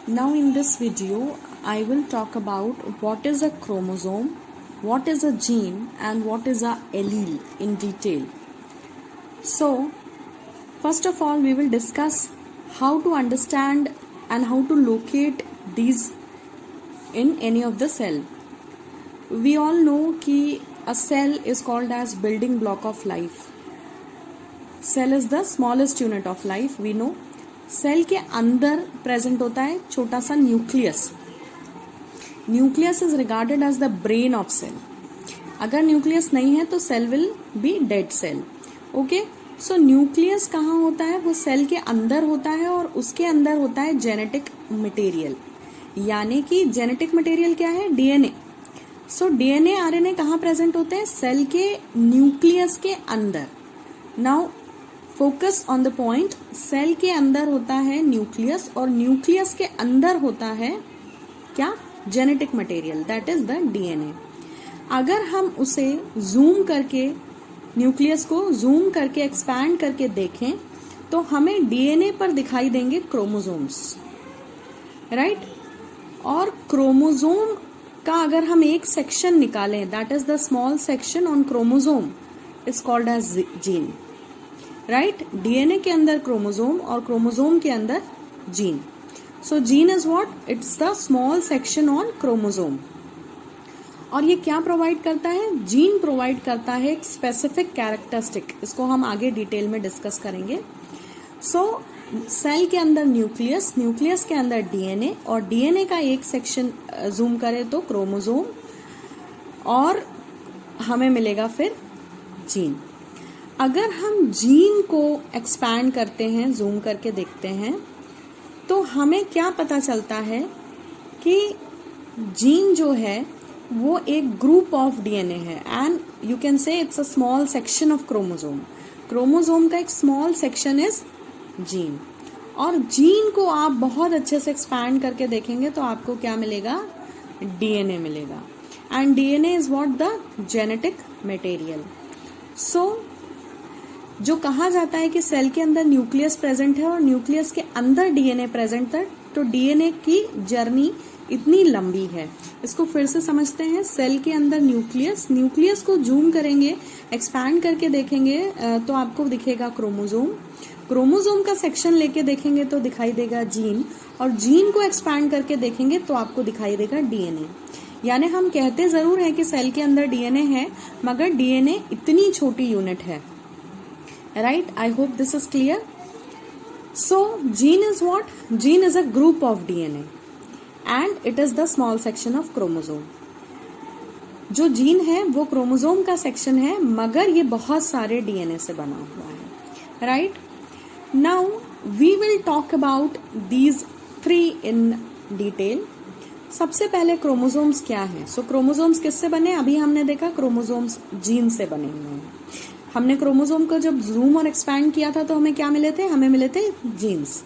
Now in this video, I will talk about what is a chromosome, what is a gene and what is a allele in detail. So, first of all, we will discuss how to understand and how to locate these in any of the cell. We all know कि a cell is called as building block of life. Cell is the smallest unit of life, we know. Cell के अंदर present होता है छोटा सा nucleus. Nucleus is regarded as the brain of cell. अगर nucleus नहीं है तो cell will be dead cell. Okay, so nucleus कहाँ होता है? वो सेल के अंदर होता है और उसके अंदर होता है जेनेटिक मटेरियल. यानी कि जेनेटिक मटेरियल क्या है? डीएनए. सो डीएनए आरएनए कहाँ प्रेजेंट होते हैं? सेल के न्यूक्लियस के अंदर. Now focus on the point. Cell के अंदर होता है न्यूक्लियस और न्यूक्लियस के अंदर होता है क्या? Genetic material, that is the DNA. अगर हम उसे जूम करके, न्यूक्लियस को जूम करके एक्सपैंड करके देखें तो हमें डीएनए पर दिखाई देंगे क्रोमोसोम्स, राइट. और क्रोमोसोम का अगर हम एक सेक्शन निकालें, that is the small section on chromosome, is called as gene, right. DNA के अंदर क्रोमोसोम और क्रोमोसोम के अंदर gene. So gene is what? It's the small section on chromosome. और ये क्या प्रोवाइड करता है? जीन प्रोवाइड करता है एक स्पेसिफिक कैरेक्टरिस्टिक. इसको हम आगे डिटेल में डिस्कस करेंगे. सो सेल के अंदर न्यूक्लियस, न्यूक्लियस के अंदर डीएनए और डीएनए का एक सेक्शन जूम करें तो क्रोमोसोम और हमें मिलेगा फिर जीन. अगर हम जीन को एक्सपैंड करते हैं, जूम करके देखते हैं, तो हमें क्या पता चलता है कि जीन जो है वो एक ग्रुप ऑफ डीएनए है and you can say it's a small section of chromosome. Chromosome का एक स्मॉल सेक्शन इज जीन. और जीन को आप बहुत अच्छे से एक्सपैंड करके देखेंगे तो आपको क्या मिलेगा? डीएनए मिलेगा. And DNA is what? The genetic material. So जो कहा जाता है कि सेल के अंदर न्यूक्लियस प्रेजेंट है और न्यूक्लियस के अंदर डीएनए प्रेजेंट है, तो डीएनए की जर्नी इतनी लंबी है. इसको फिर से समझते हैं. सेल के अंदर न्यूक्लियस, न्यूक्लियस को जूम करेंगे, एक्सपैंड करके देखेंगे तो आपको दिखेगा क्रोमोसोम. क्रोमोसोम का सेक्शन लेके देखेंगे तो दिखाई देगा जीन और जीन को एक्सपैंड करके देखेंगे तो आपको दिखाई देगा डीएनए. यानी हम कहते जरूर हैं कि सेल के अंदर डीएनए है, मगर डीएनए इतनी छोटी यूनिट है, right? I hope this is clear. So gene is what? Gene is a group of DNA and it is the small section of chromosome. जो जीन है वो क्रोमोसोम का सेक्शन है, मगर ये बहुत सारे डीएनए से बना हुआ है, right. Now we will talk about these three in detail. सबसे पहले क्रोमोसोम्स क्या है? सो क्रोमोसोम्स किससे बने? अभी हमने देखा क्रोमोसोम्स जीन से बने हुए हैं. हमने क्रोमोसोम को जब जूम और एक्सपैंड किया था तो हमें क्या मिले थे? हमें मिले थे जीन्स.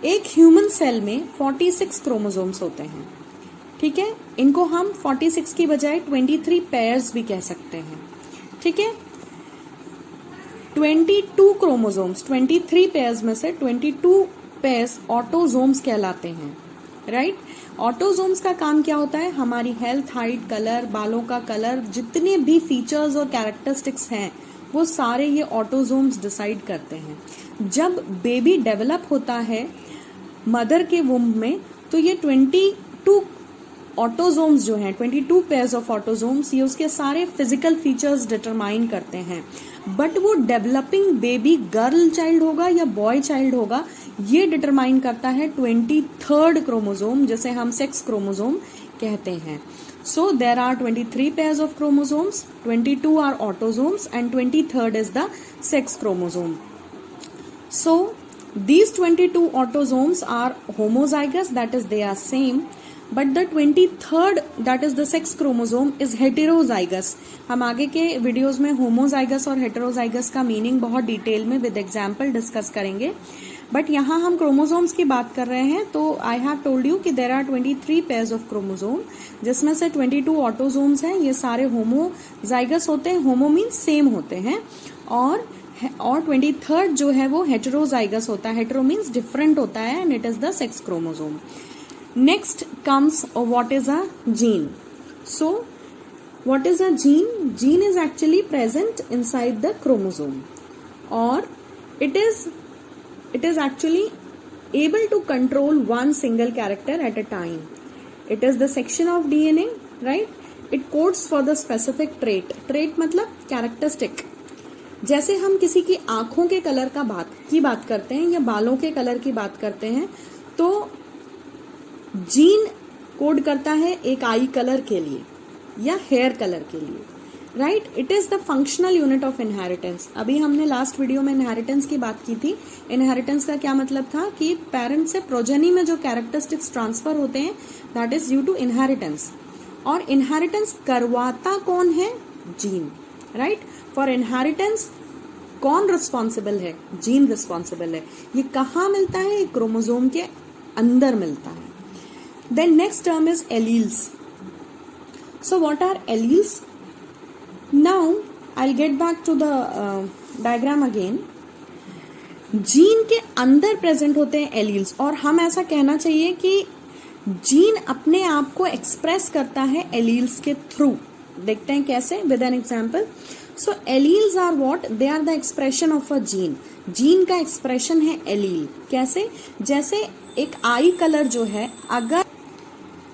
एक ह्यूमन सेल में 46 क्रोमोसोम्स होते हैं, ठीक है. इनको हम 46 की बजाय 23 पेयर्स भी कह सकते हैं, ठीक है. 22 क्रोमोसोम्स, 23 पेयर्स में से 22 पेयर्स ऑटोसोम्स कहलाते हैं, राइट. ऑटोसोम्स का काम क्या होता है? हमारी हेल्थ, हाइट, कलर, बालों का कलर, जितने भी फीचर्स और कैरेक्टरिस्टिक्स हैं वो सारे ये ऑटोसोम्स डिसाइड करते हैं. जब बेबी डेवलप होता है मदर के वुम्ब में तो ये 22 ऑटोसोम्स जो हैं, 22 पेयर्स ऑफ ऑटोसोम्स, ये उसके सारे फिजिकल फीचर्स डिटरमाइन करते हैं. बट वो डेवलपिंग बेबी गर्ल चाइल्ड होगा या बॉय चाइल्ड होगा, ये डिटरमाइन करता है 23rd क्रोमोसोम, जिसे हम सेक्स क्रोमोसोम कहते हैं. So there are 23 pairs of chromosomes, 22 are autosomes and 23rd is the sex chromosome. So these 22 autosomes are homozygous, that is they are same, but the 23rd that is the sex chromosome is heterozygous. हम आगे के videos में homozygous और heterozygous का meaning बहुत detail में with example discuss करेंगे. But यहाँ हम क्रोमोसोम्स की बात कर रहे हैं तो आई हैव टोल्ड यू कि there are 23 pairs of chromosome, जिसमें से 22 ऑटोसोम्स हैं. ये सारे होमोजाइगस होते हैं. होमो मीन्स सेम होते हैं और और 23rd जो है वो हेटेरोजाइगस होता है. हेटेरो मीन्स डिफरेंट होता है and it is the sex chromosome. Next comes what is a gene. So what is a gene? Gene is actually present inside the chromosome, or it is actually able to control one single character at a time. It is the section of DNA, right? It codes for the specific trait. Trait मतलब characteristic. जैसे हम किसी की आंखों के colour की बात करते हैं या बालों के कलर की बात करते हैं, तो जीन कोड करता है एक आई कलर के लिए या हेयर कलर के लिए, right. It is the functional unit of inheritance. अभी हमने लास्ट वीडियो में इनहेरिटेंस की बात की थी. इनहेरिटेंस का क्या मतलब था कि पेरेंट से प्रोजेनी में जो कैरेक्टरिस्टिक्स ट्रांसफर होते हैं that is due to inheritance. और इनहेरिटेंस करवाता कौन है? Gene, right. फॉर इनहेरिटेंस कौन रिस्पॉन्सिबल है? जीन रिस्पॉन्सिबल है. ये कहाँ मिलता है? क्रोमोसोम के अंदर मिलता है. Then next term is alleles. So what are alleles? Now I'll get back to the diagram again. Gene के अंदर प्रेजेंट होते हैं एलील्स, और हम ऐसा कहना चाहिए कि जीन अपने आप को एक्सप्रेस करता है एलील्स के थ्रू. देखते हैं कैसे, with an example. So alleles are what? They are the expression of a gene. Gene का एक्सप्रेशन है एलील. कैसे? जैसे एक आई कलर जो है,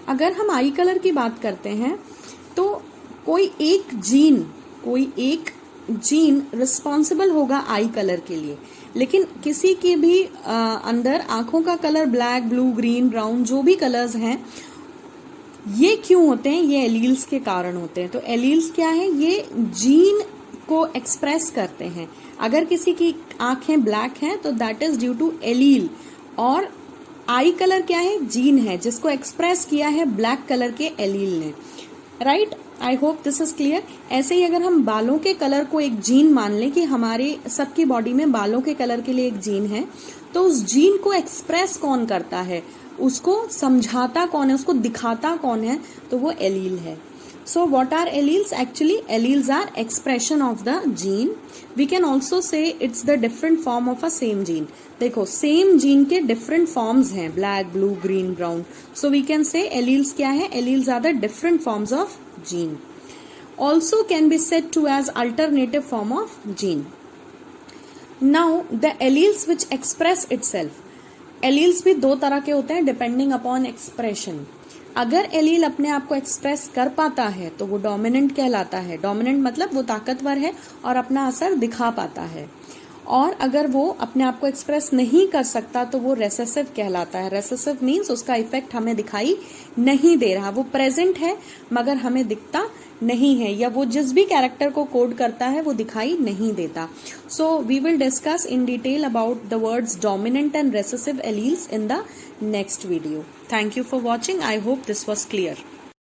अगर हम आई कलर की बात करते हैं तो कोई एक जीन रिस्पॉन्सिबल होगा आई कलर के लिए. लेकिन किसी के भी अंदर आंखों का colour black, blue, green, brown, जो भी कलर्स हैं, ये क्यों होते हैं? ये एलील्स के कारण होते हैं. तो एलील्स क्या है? ये जीन को एक्सप्रेस करते हैं. अगर किसी की आंखें ब्लैक हैं तो that is due to allele. और आई कलर क्या है? जीन है, जिसको एक्सप्रेस किया है ब्लैक कलर के एलील ने, right. I hope this is clear. ऐसे ही अगर हम बालों के कलर को एक जीन मान लें कि हमारे सबकी बॉडी में बालों के कलर के लिए एक जीन है, तो उस जीन को एक्सप्रेस कौन करता है, उसको समझाता कौन है, उसको दिखाता कौन है? तो वो एलील है. So what are alleles? Actually alleles are expression of the gene. We can also say it's the different form of a same gene. देखो सेम जीन के डिफरेंट फॉर्म्स हैं, black, blue, green, brown. So we can say alleles क्या है? Alleles are the different forms of gene. Also can be said to as alternative form of gene. Now the alleles which express itself. Alleles भी दो तरह के होते हैं depending upon expression. अगर allele अपने आप को एक्सप्रेस कर पाता है तो वो डोमिनेंट कहलाता है. डोमिनेंट मतलब वो ताकतवर है और अपना असर दिखा पाता है. और अगर वो अपने आप को एक्सप्रेस नहीं कर सकता तो वो रेसेसिव कहलाता है. रेसेसिव मीन्स उसका इफेक्ट हमें दिखाई नहीं दे रहा, वो प्रेजेंट है मगर हमें दिखता नहीं है, या वो जिस भी कैरेक्टर को कोड करता है वो दिखाई नहीं देता. So we will discuss in detail about the words dominant and recessive alleles in the next video. Thank you for watching. I hope this was clear.